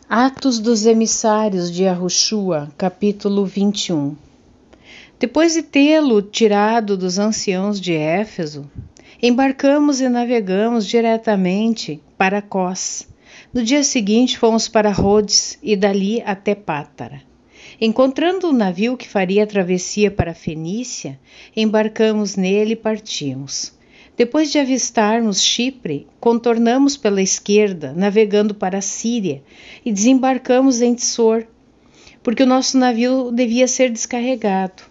Atos dos Emissários de Yahushua, capítulo 21. Depois de tê-lo tirado dos anciãos de Éfeso, embarcamos e navegamos diretamente para Cós. No dia seguinte fomos para Rhodes e dali até Pátara. Encontrando um navio que faria a travessia para a Fenícia, embarcamos nele e partimos. Depois de avistarmos Chipre, contornamos pela esquerda, navegando para a Síria, e desembarcamos em Tsor, porque o nosso navio devia ser descarregado.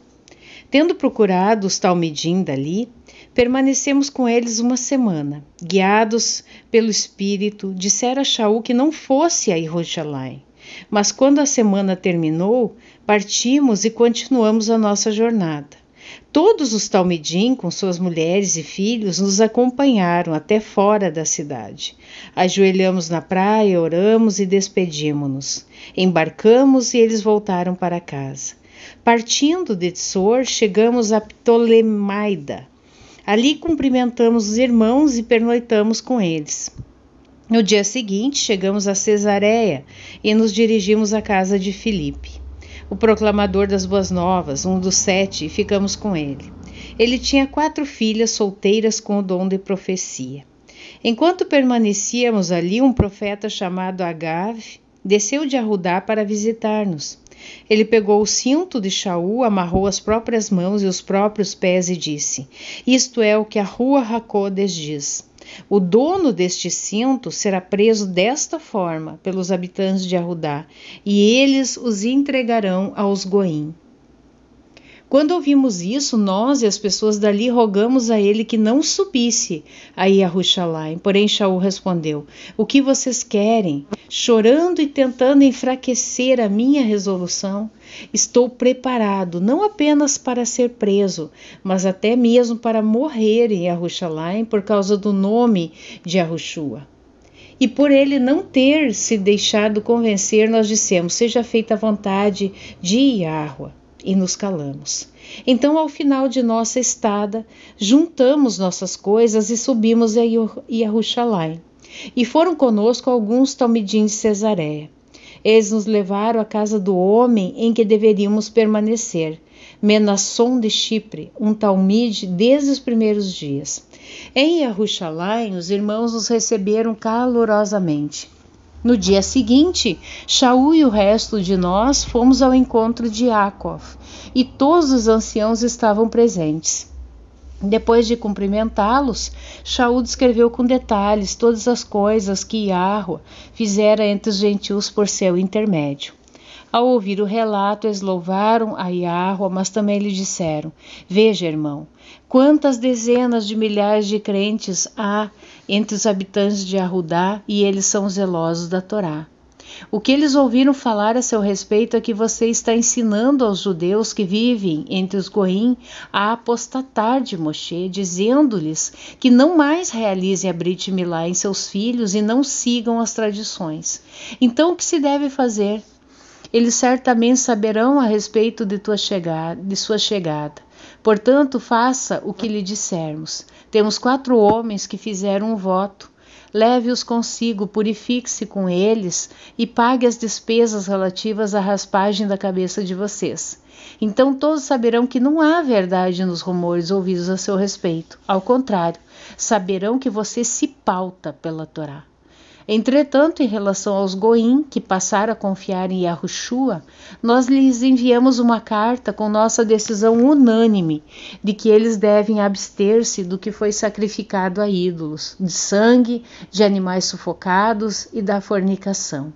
Tendo procurado os Talmidim dali, permanecemos com eles uma semana. Guiados pelo Espírito, dissera a Shaul que não fosse a Jerusalém. Mas quando a semana terminou, partimos e continuamos a nossa jornada. Todos os Talmidim, com suas mulheres e filhos, nos acompanharam até fora da cidade. Ajoelhamos na praia, oramos e despedimos-nos. Embarcamos e eles voltaram para casa. Partindo de Tsor, chegamos a Ptolemaida. Ali cumprimentamos os irmãos e pernoitamos com eles. No dia seguinte, chegamos a Cesareia e nos dirigimos à casa de Filipe, o proclamador das boas novas, um dos 7, e ficamos com ele. Ele tinha 4 filhas solteiras com o dom de profecia. Enquanto permanecíamos ali, um profeta chamado Agave desceu de Arudá para visitar-nos. Ele pegou o cinto de Shaul, amarrou as próprias mãos e os próprios pés e disse: "Isto é o que a Rua Hakodes diz. O dono deste cinto será preso desta forma pelos habitantes de Arudá, e eles os entregarão aos Goim." Quando ouvimos isso, nós e as pessoas dali rogamos a ele que não subisse a Jerusalém. Porém, Shaul respondeu: "O que vocês querem?" Chorando e tentando enfraquecer a minha resolução, estou preparado não apenas para ser preso, mas até mesmo para morrer em Jerusalém por causa do nome de Yahushua. E por ele não ter se deixado convencer, nós dissemos: "Seja feita a vontade de Yahua." E nos calamos. Então, ao final de nossa estada, juntamos nossas coisas e subimos a Jerusalém. E foram conosco alguns Talmidim de Cesareia. Eles nos levaram à casa do homem em que deveríamos permanecer, Menasson de Chipre, um Talmide desde os primeiros dias. Em Jerusalém, os irmãos nos receberam calorosamente. No dia seguinte, Shaul e o resto de nós fomos ao encontro de Yaakov, e todos os anciãos estavam presentes. Depois de cumprimentá-los, Shaul descreveu com detalhes todas as coisas que Yahua fizera entre os gentios por seu intermédio. Ao ouvir o relato, eles louvaram a Yahua, mas também lhe disseram: "Veja, irmão, quantas dezenas de milhares de crentes há entre os habitantes de Arudá, e eles são zelosos da Torá. O que eles ouviram falar a seu respeito é que você está ensinando aos judeus que vivem entre os Goim a apostatar de Moshe, dizendo-lhes que não mais realizem a Brit Milá em seus filhos e não sigam as tradições. Então, o que se deve fazer? Eles certamente saberão a respeito de sua chegada. Portanto, faça o que lhe dissermos. Temos 4 homens que fizeram um voto. Leve-os consigo, purifique-se com eles e pague as despesas relativas à raspagem da cabeça de vocês. Então todos saberão que não há verdade nos rumores ouvidos a seu respeito. Ao contrário, saberão que você se pauta pela Torá. Entretanto, em relação aos Goim, que passaram a confiar em Yahushua, nós lhes enviamos uma carta com nossa decisão unânime de que eles devem abster-se do que foi sacrificado a ídolos, de sangue, de animais sufocados e da fornicação.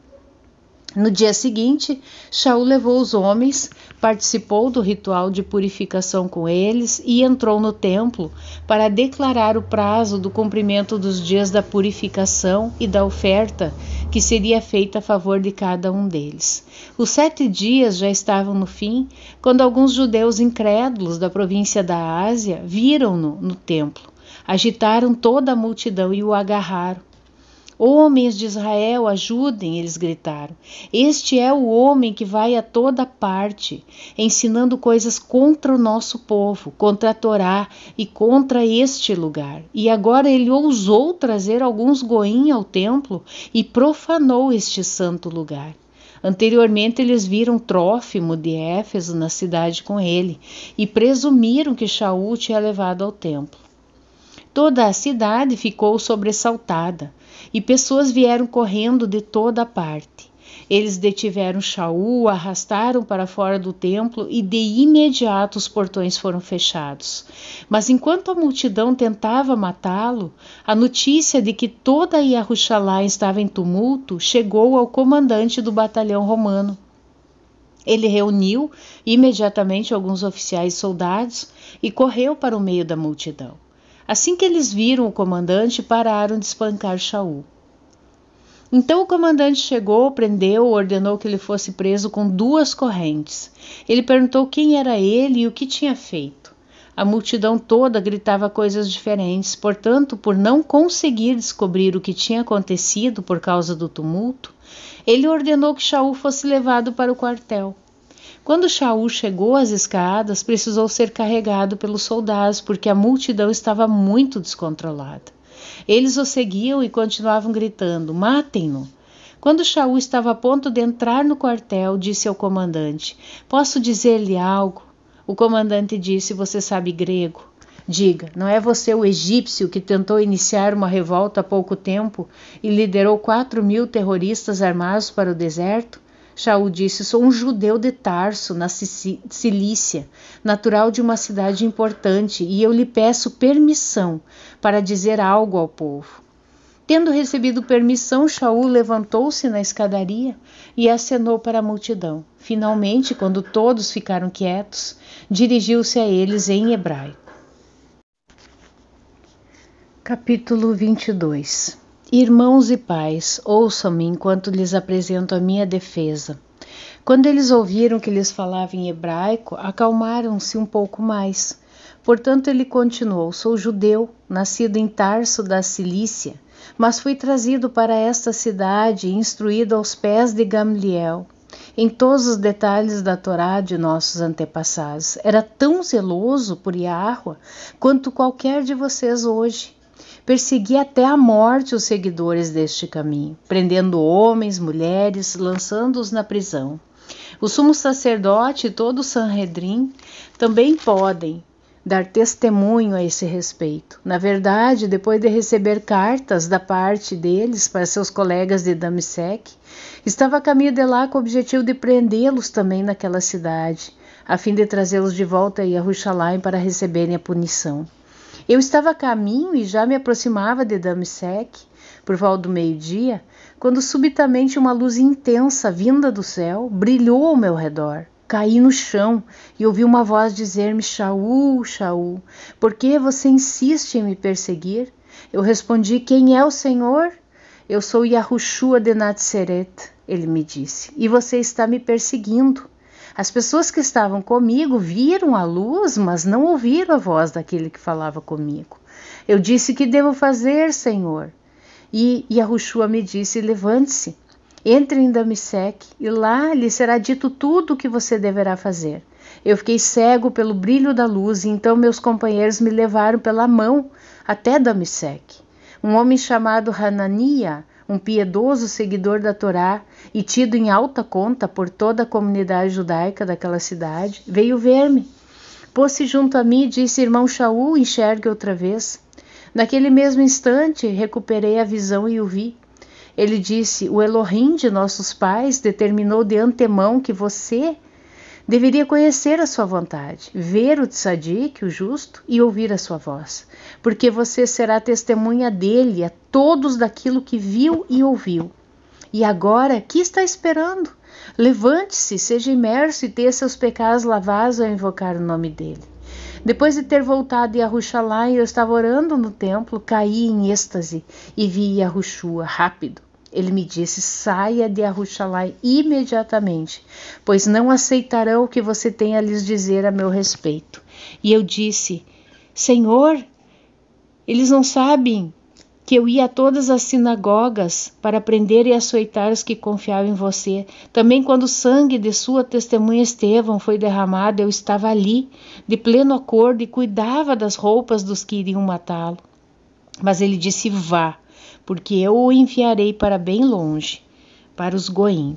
No dia seguinte, Shaul levou os homens, participou do ritual de purificação com eles e entrou no templo para declarar o prazo do cumprimento dos dias da purificação e da oferta que seria feita a favor de cada um deles. Os 7 dias já estavam no fim, quando alguns judeus incrédulos da província da Ásia viram-no no templo, agitaram toda a multidão e o agarraram. Homens de Israel, ajudem, eles gritaram. Este é o homem que vai a toda parte, ensinando coisas contra o nosso povo, contra a Torá e contra este lugar. E agora ele ousou trazer alguns goim ao templo e profanou este santo lugar. Anteriormente eles viram Trófimo de Éfeso na cidade com ele e presumiram que Shaul tinha levado ao templo. Toda a cidade ficou sobressaltada e pessoas vieram correndo de toda a parte. Eles detiveram Shaul, o arrastaram para fora do templo e de imediato os portões foram fechados. Mas enquanto a multidão tentava matá-lo, a notícia de que toda Yaruxalém estava em tumulto chegou ao comandante do batalhão romano. Ele reuniu imediatamente alguns oficiais e soldados e correu para o meio da multidão. Assim que eles viram o comandante, pararam de espancar Shaul. Então o comandante chegou, prendeu, ordenou que ele fosse preso com 2 correntes. Ele perguntou quem era ele e o que tinha feito. A multidão toda gritava coisas diferentes, portanto, por não conseguir descobrir o que tinha acontecido por causa do tumulto, ele ordenou que Shaul fosse levado para o quartel. Quando Shaul chegou às escadas, precisou ser carregado pelos soldados, porque a multidão estava muito descontrolada. Eles o seguiam e continuavam gritando, matem-no. Quando Shaul estava a ponto de entrar no quartel, disse ao comandante, posso dizer-lhe algo? O comandante disse, você sabe grego? Diga, não é você o egípcio que tentou iniciar uma revolta há pouco tempo e liderou 4.000 terroristas armados para o deserto? Shaul disse, sou um judeu de Tarso, na Cilícia, natural de uma cidade importante, e eu lhe peço permissão para dizer algo ao povo. Tendo recebido permissão, Shaul levantou-se na escadaria e acenou para a multidão. Finalmente, quando todos ficaram quietos, dirigiu-se a eles em hebraico. Capítulo 22. Irmãos e pais, ouçam-me enquanto lhes apresento a minha defesa. Quando eles ouviram que lhes falava em hebraico, acalmaram-se um pouco mais. Portanto, ele continuou, sou judeu, nascido em Tarso da Cilícia, mas fui trazido para esta cidade e instruído aos pés de Gamliel, em todos os detalhes da Torá de nossos antepassados. Era tão zeloso por Yahuá quanto qualquer de vocês hoje. Persegui até a morte os seguidores deste caminho, prendendo homens, mulheres, lançando-os na prisão. O sumo sacerdote e todo o Sanhedrin também podem dar testemunho a esse respeito. Na verdade, depois de receber cartas da parte deles para seus colegas de Damesek, estava a caminho de lá com o objetivo de prendê-los também naquela cidade, a fim de trazê-los de volta a Yaruxalém para receberem a punição. Eu estava a caminho e já me aproximava de Damesek, por volta do meio-dia, quando subitamente uma luz intensa vinda do céu brilhou ao meu redor. Caí no chão e ouvi uma voz dizer-me, Shaul, Shaul, por que você insiste em me perseguir? Eu respondi, quem é o Senhor? Eu sou Yahushua de Natseret, ele me disse, e você está me perseguindo. As pessoas que estavam comigo viram a luz, mas não ouviram a voz daquele que falava comigo. Eu disse, que devo fazer, Senhor? E Yahushua me disse, levante-se, entre em Damesek, e lá lhe será dito tudo o que você deverá fazer. Eu fiquei cego pelo brilho da luz, e então meus companheiros me levaram pela mão até Damesek. Um homem chamado Hanania, um piedoso seguidor da Torá e tido em alta conta por toda a comunidade judaica daquela cidade, veio ver-me. Pôs-se junto a mim e disse, irmão Shaul, enxergue outra vez. Naquele mesmo instante, recuperei a visão e o vi. Ele disse, o Elohim de nossos pais determinou de antemão que você deveria conhecer a sua vontade, ver o tzadik, o justo, e ouvir a sua voz, porque você será testemunha dele a todos daquilo que viu e ouviu. E agora, que está esperando? Levante-se, seja imerso e tenha seus pecados lavados ao invocar o nome dele. Depois de ter voltado a Yaruxalém, eu estava orando no templo, caí em êxtase e vi Yahushua rápido. Ele me disse, saia de Yaruxalém imediatamente, pois não aceitarão o que você tem a lhes dizer a meu respeito. E eu disse, Senhor, eles não sabem que eu ia a todas as sinagogas para prender e açoitar os que confiavam em você. Também quando o sangue de sua testemunha Estevão foi derramado, eu estava ali, de pleno acordo, e cuidava das roupas dos que iriam matá-lo. Mas ele disse, vá, porque eu o enviarei para bem longe, para os Goim.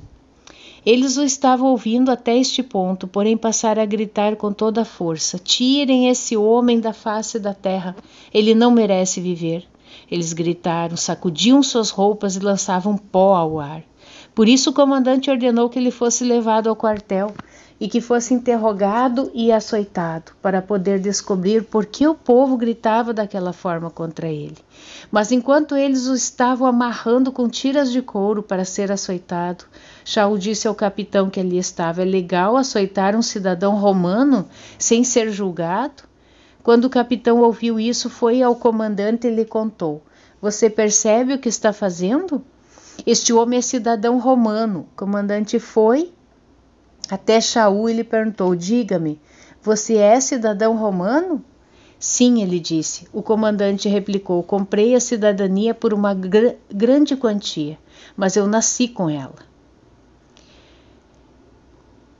Eles o estavam ouvindo até este ponto, porém passaram a gritar com toda a força, tirem esse homem da face da terra, ele não merece viver. Eles gritaram, sacudiam suas roupas e lançavam pó ao ar. Por isso o comandante ordenou que ele fosse levado ao quartel e que fosse interrogado e açoitado, para poder descobrir por que o povo gritava daquela forma contra ele. Mas enquanto eles o estavam amarrando com tiras de couro para ser açoitado, Shaul disse ao capitão que ali estava, é legal açoitar um cidadão romano sem ser julgado? Quando o capitão ouviu isso, foi ao comandante e lhe contou, você percebe o que está fazendo? Este homem é cidadão romano. O comandante foi até Shaul e lhe perguntou, diga-me, você é cidadão romano? Sim, ele disse. O comandante replicou, comprei a cidadania por uma grande quantia, mas eu nasci com ela.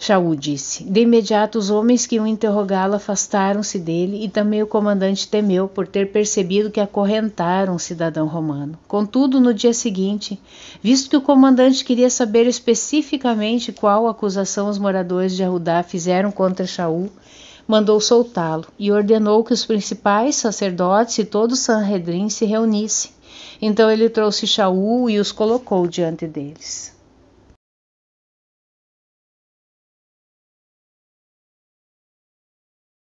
Shaul disse. De imediato os homens que o interrogá-lo afastaram-se dele e também o comandante temeu por ter percebido que acorrentaram um cidadão romano. Contudo, no dia seguinte, visto que o comandante queria saber especificamente qual acusação os moradores de Yehudá fizeram contra Shaul, mandou soltá-lo e ordenou que os principais sacerdotes e todo o Sanhedrin se reunissem. Então ele trouxe Shaul e os colocou diante deles.